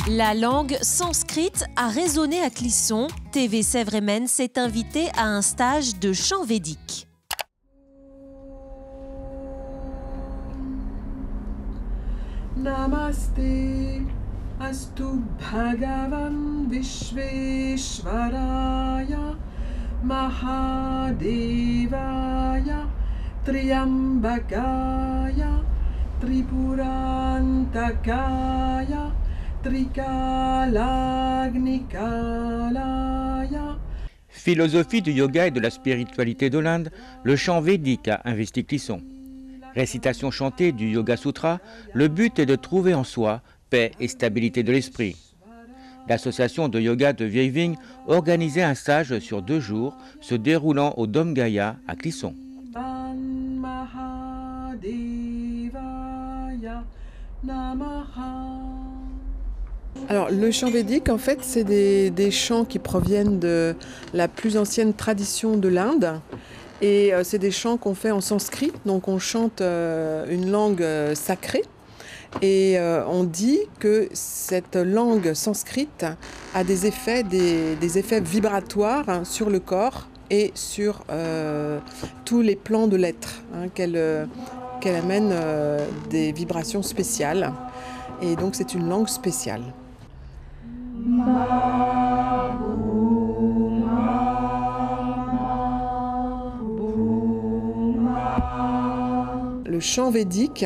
La langue sanskrite a résonné à Clisson. TV Sèvres Maine s'est invité à un stage de chant védique. Namaste astu bhagavan vishveshvaraya mahadevaya triambakaya tripurantakaya trikalagnikalaya. Philosophie du yoga et de la spiritualité de l'Inde, le chant védique a investi Clisson. Récitation chantée du Yoga Sutra, le but est de trouver en soi paix et stabilité de l'esprit. L'association de yoga de Vieille-Vigne organisait un stage sur 2 jours se déroulant au Dom Gaïa à Clisson. Alors, le chant védique, en fait, c'est des chants qui proviennent de la plus ancienne tradition de l'Inde. Et c'est des chants qu'on fait en sanskrit, donc on chante une langue sacrée. Et on dit que cette langue sanskrite a des effets vibratoires sur le corps et sur tous les plans de l'être, qu'elle amène des vibrations spéciales. Et donc c'est une langue spéciale. Le chant védique,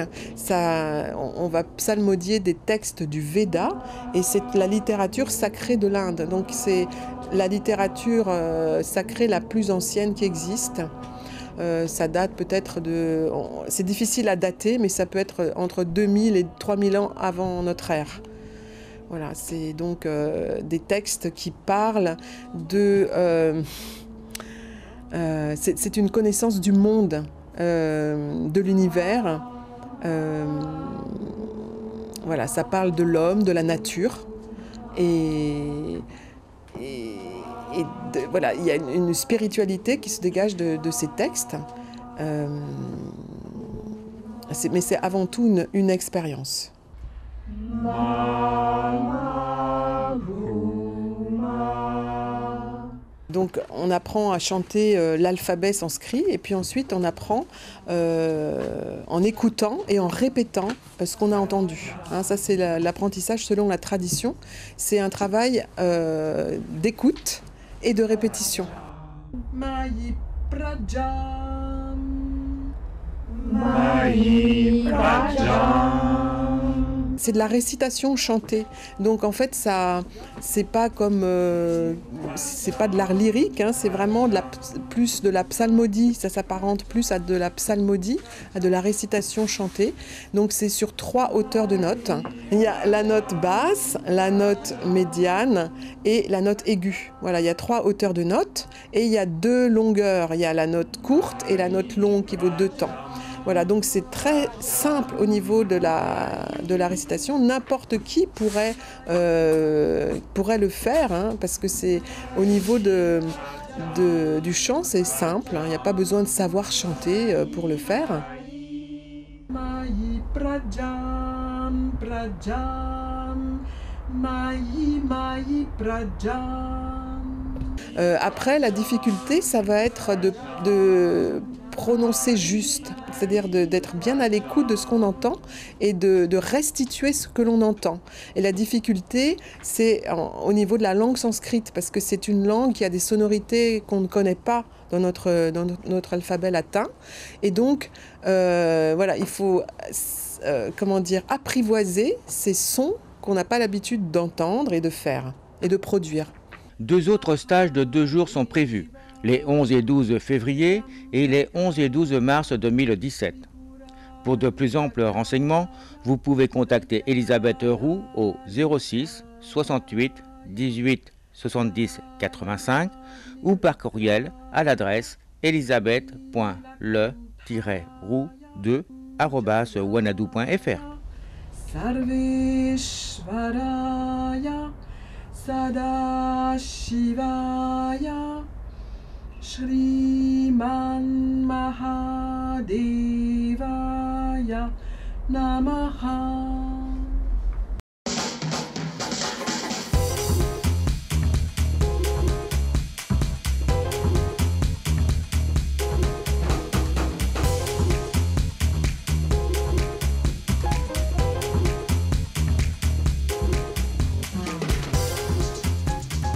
on va psalmodier des textes du Veda et c'est la littérature sacrée de l'Inde. Donc c'est la littérature sacrée la plus ancienne qui existe. Ça date peut-être c'est difficile à dater, mais ça peut être entre 2000 et 3000 ans avant notre ère. Voilà, c'est donc des textes qui parlent de... c'est une connaissance du monde. De l'univers. Voilà, ça parle de l'homme, de la nature. Voilà, il y a une spiritualité qui se dégage de ces textes. Mais c'est avant tout une expérience. Donc on apprend à chanter l'alphabet sanskrit et puis ensuite on apprend en écoutant et en répétant ce qu'on a entendu. Ça c'est l'apprentissage selon la tradition. C'est un travail d'écoute et de répétition. Mayi prajam, Mayi prajam. C'est de la récitation chantée. Donc en fait, c'est pas comme, c'est pas de l'art lyrique, c'est vraiment plus de la psalmodie. Ça s'apparente plus à de la psalmodie, à de la récitation chantée. Donc c'est sur 3 hauteurs de notes. Il y a la note basse, la note médiane et la note aiguë. Voilà, il y a 3 hauteurs de notes et il y a 2 longueurs. Il y a la note courte et la note longue qui vaut 2 temps. Voilà, donc c'est très simple au niveau de la récitation. N'importe qui pourrait le faire, parce que c'est au niveau du chant, c'est simple. Il n'y a pas besoin de savoir chanter pour le faire. Mayi prajam, prajam, mayi, mayi prajam. Après, la difficulté, ça va être de prononcer juste, c'est-à-dire d'être bien à l'écoute de ce qu'on entend et de restituer ce que l'on entend. Et la difficulté, c'est au niveau de la langue sanskrite, parce que c'est une langue qui a des sonorités qu'on ne connaît pas dans notre alphabet latin. Et donc, voilà, il faut apprivoiser ces sons qu'on n'a pas l'habitude d'entendre et de faire et de produire. 2 autres stages de 2 jours sont prévus, les 11 et 12 février et les 11 et 12 mars 2017. Pour de plus amples renseignements, vous pouvez contacter Elisabeth Roux au 06 68 18 70 85 ou par courriel à l'adresse elisabeth.le-roux2@wanadoo.fr. Sarveshvaraya Sadashivaya Shriman Mahadevaya Namaha.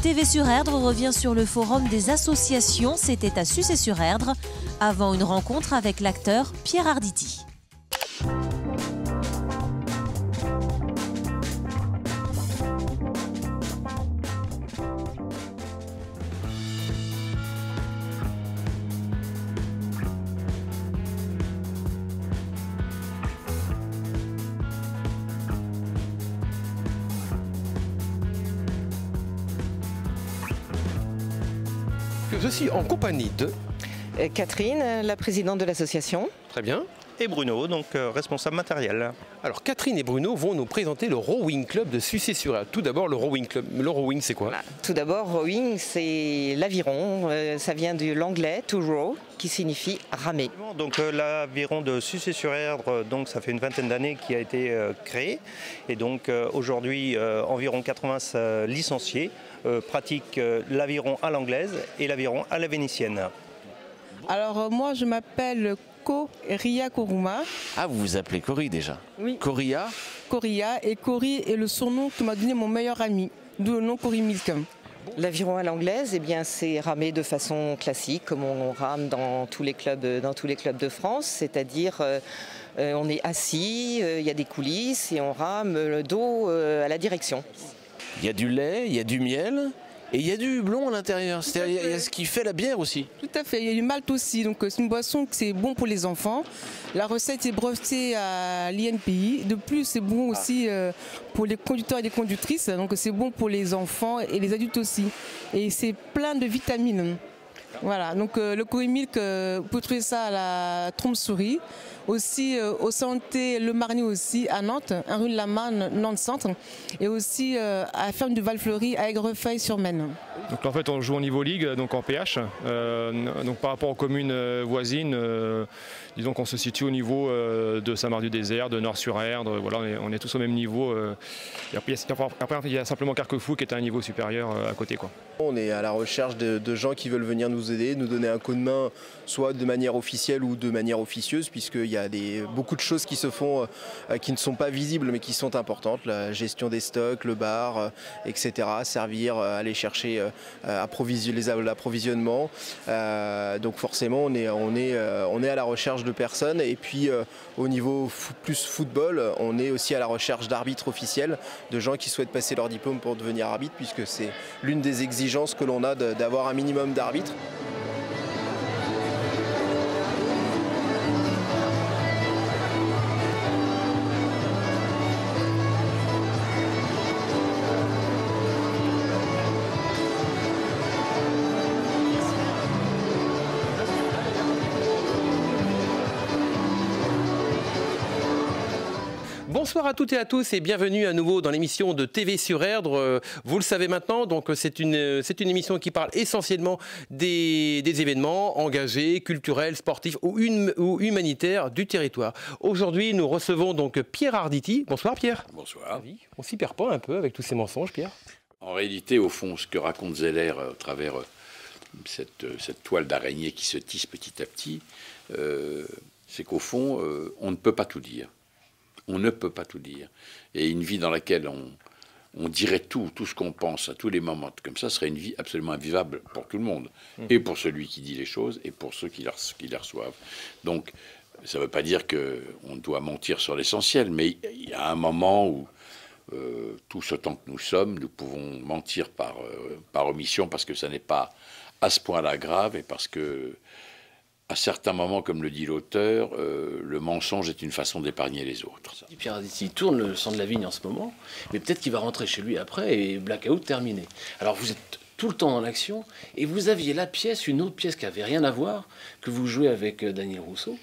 TV sur Erdre revient sur le forum des associations. C'était à Sucé-sur-Erdre, avant une rencontre avec l'acteur Pierre Arditi. Je suis en compagnie de... Catherine, la présidente de l'association. Très bien. Et Bruno, donc responsable matériel. Alors Catherine et Bruno vont nous présenter le Rowing Club de Sucé-sur-Erdre. Tout d'abord le Rowing Club. Le Rowing c'est quoi? Tout d'abord, rowing c'est l'aviron. Ça vient de l'anglais to row, qui signifie ramer. Donc l'aviron de Sucé-sur-Erdre, donc ça fait une vingtaine d'années qui a été créé. Et donc aujourd'hui environ 80 licenciés pratiquent l'aviron à l'anglaise et l'aviron à la vénitienne. Alors moi je m'appelle Coria Koruma. Ah, vous vous appelez Cory déjà? Oui. Coria? Coria, et Cory est le surnom que m'a donné mon meilleur ami, d'où le nom Cory Milk. L'aviron à l'anglaise, eh bien, c'est ramé de façon classique, comme on rame dans tous les clubs de France, c'est-à-dire on est assis, il y a des coulisses et on rame le dos à la direction. Il y a du lait, il y a du miel. Et il y a du houblon à l'intérieur, c'est-à-dire il y a ce qui fait la bière aussi. Tout à fait, il y a du malt aussi, donc c'est une boisson qui c'est bon pour les enfants. La recette est brevetée à l'INPI. De plus, c'est bon aussi pour les conducteurs et les conductrices, donc c'est bon pour les enfants et les adultes aussi. Et c'est plein de vitamines. Voilà, donc le Cory Milk, vous pouvez trouver ça à la Trompe-Souris. Aussi au Santé Le Marny aussi à Nantes, un rue de la Marne, Nantes Centre, et aussi à la ferme du Val-Fleury à Aigrefeuille-sur-Maine. Donc en fait on joue au niveau ligue, donc en PH, donc par rapport aux communes voisines, disons qu'on se situe au niveau de Saint-Marc-du-Désert, de Nord-sur-Erdre, voilà, on est tous au même niveau. Après il y a simplement Carquefou qui est à un niveau supérieur à côté, quoi. On est à la recherche de gens qui veulent venir nous aider, nous donner un coup de main, soit de manière officielle ou de manière officieuse, puisqu'il y a beaucoup de choses qui se font, qui ne sont pas visibles mais qui sont importantes, la gestion des stocks, le bar, etc., servir, aller chercher l'approvisionnement. Donc forcément on est à la recherche de personnes, et puis au niveau plus football, on est aussi à la recherche d'arbitres officiels, de gens qui souhaitent passer leur diplôme pour devenir arbitre, puisque c'est l'une des exigences que l'on a d'avoir un minimum d'arbitres. Bonsoir à toutes et à tous et bienvenue à nouveau dans l'émission de TV sur Erdre. Vous le savez maintenant, donc c'est une émission qui parle essentiellement des événements engagés, culturels, sportifs ou humanitaires du territoire. Aujourd'hui, nous recevons donc Pierre Arditi. Bonsoir Pierre. Bonsoir. On s'y perd pas un peu avec tous ces mensonges, Pierre? En réalité, au fond, ce que raconte Zeller à travers cette toile d'araignée qui se tisse petit à petit, c'est qu'au fond, on ne peut pas tout dire. On ne peut pas tout dire. Et une vie dans laquelle on dirait tout ce qu'on pense à tous les moments, comme ça, serait une vie absolument invivable pour tout le monde. Et pour celui qui dit les choses, et pour ceux qui les reçoivent. Donc, ça ne veut pas dire qu'on doit mentir sur l'essentiel, mais il y a un moment où, tout ce temps que nous sommes, nous pouvons mentir par omission, parce que ça n'est pas à ce point-là grave, et parce que à certains moments, comme le dit l'auteur, le mensonge est une façon d'épargner les autres. Pierre Arditi tourne le sang de la vigne en ce moment, mais peut-être qu'il va rentrer chez lui après et blackout terminé. Alors vous êtes tout le temps dans l'action et vous aviez une autre pièce qui n'avait rien à voir, que vous jouez avec Daniel Rousseau.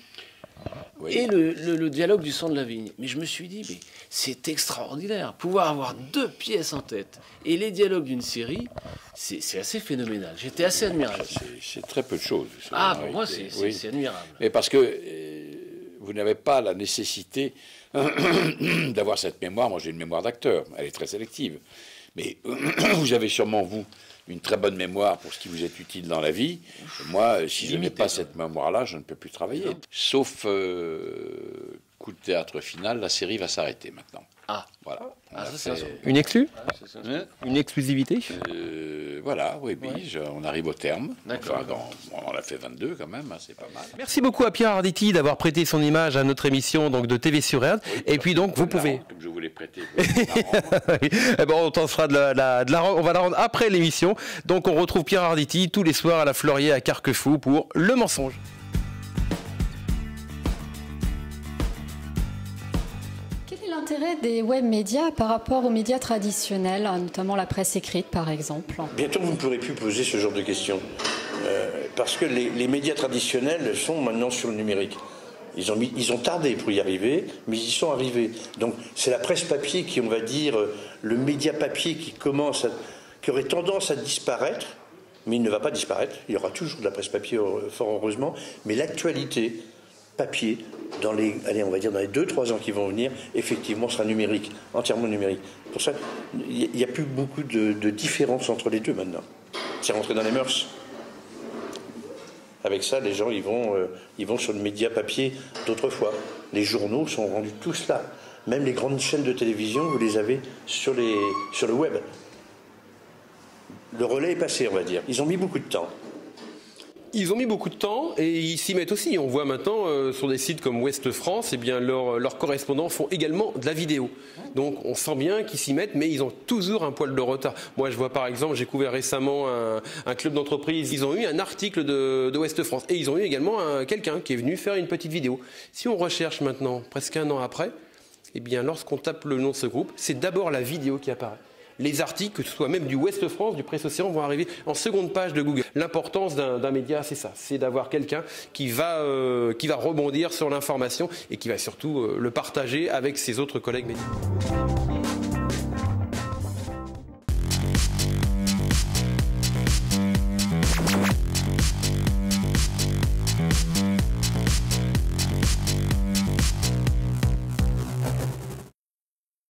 Oui. Et le dialogue du sang de la vigne. Mais je me suis dit, mais c'est extraordinaire, pouvoir avoir deux pièces en tête. Et les dialogues d'une série, c'est assez phénoménal. J'étais assez admirable. C'est très peu de choses. Ah, pour moi, c'est admirable. Mais parce que vous n'avez pas la nécessité d'avoir cette mémoire. Moi, j'ai une mémoire d'acteur. Elle est très sélective. Mais vous avez sûrement, vous, une très bonne mémoire pour ce qui vous est utile dans la vie. Moi, si je n'ai pas cette mémoire-là, je ne peux plus travailler. Sauf coup de théâtre final, la série va s'arrêter maintenant. Ah, voilà. Une exclue, Hein? une exclusivité. Voilà, oui, on arrive au terme. D'accord. Enfin, on en a fait 22 quand même, hein, c'est pas mal. Merci beaucoup à Pierre Arditi d'avoir prêté son image à notre émission donc de TV sur Erdre. Et puis donc vous pouvez. Comme je vous l'ai prêté. Eh ben, on t'en fera on va la rendre après l'émission. Donc on retrouve Pierre Arditi tous les soirs à la Fleurier à Carquefou pour Le Mensonge. Quel est l'intérêt des web médias par rapport aux médias traditionnels, notamment la presse écrite par exemple? Bientôt vous ne pourrez plus poser ce genre de questions. Parce que les médias traditionnels sont maintenant sur le numérique. Ils ont tardé pour y arriver, mais ils y sont arrivés. Donc c'est la presse papier qui, on va dire, le média papier qui aurait tendance à disparaître, mais il ne va pas disparaître. Il y aura toujours de la presse papier, fort heureusement. Mais l'actualité papier, dans les 2-3 ans qui vont venir, effectivement sera numérique, entièrement numérique. Pour ça, il n'y a plus beaucoup de différence entre les deux maintenant. C'est rentré dans les mœurs. Avec ça, les gens ils vont sur le média papier d'autrefois. Les journaux sont rendus tous là. Même les grandes chaînes de télévision, vous les avez sur le web. Le relais est passé, on va dire. Ils ont mis beaucoup de temps. Ils ont mis beaucoup de temps et ils s'y mettent aussi. On voit maintenant sur des sites comme Ouest France, eh bien leurs correspondants font également de la vidéo. Donc on sent bien qu'ils s'y mettent, mais ils ont toujours un poil de retard. Moi je vois par exemple, j'ai couvert récemment un club d'entreprise, ils ont eu un article de Ouest France et ils ont eu également quelqu'un qui est venu faire une petite vidéo. Si on recherche maintenant, presque un an après, eh bien lorsqu'on tape le nom de ce groupe, c'est d'abord la vidéo qui apparaît. Les articles, que ce soit même du Ouest France, du Presse Océan, vont arriver en seconde page de Google. L'importance d'un média, c'est ça, c'est d'avoir quelqu'un qui va rebondir sur l'information et qui va surtout le partager avec ses autres collègues médias.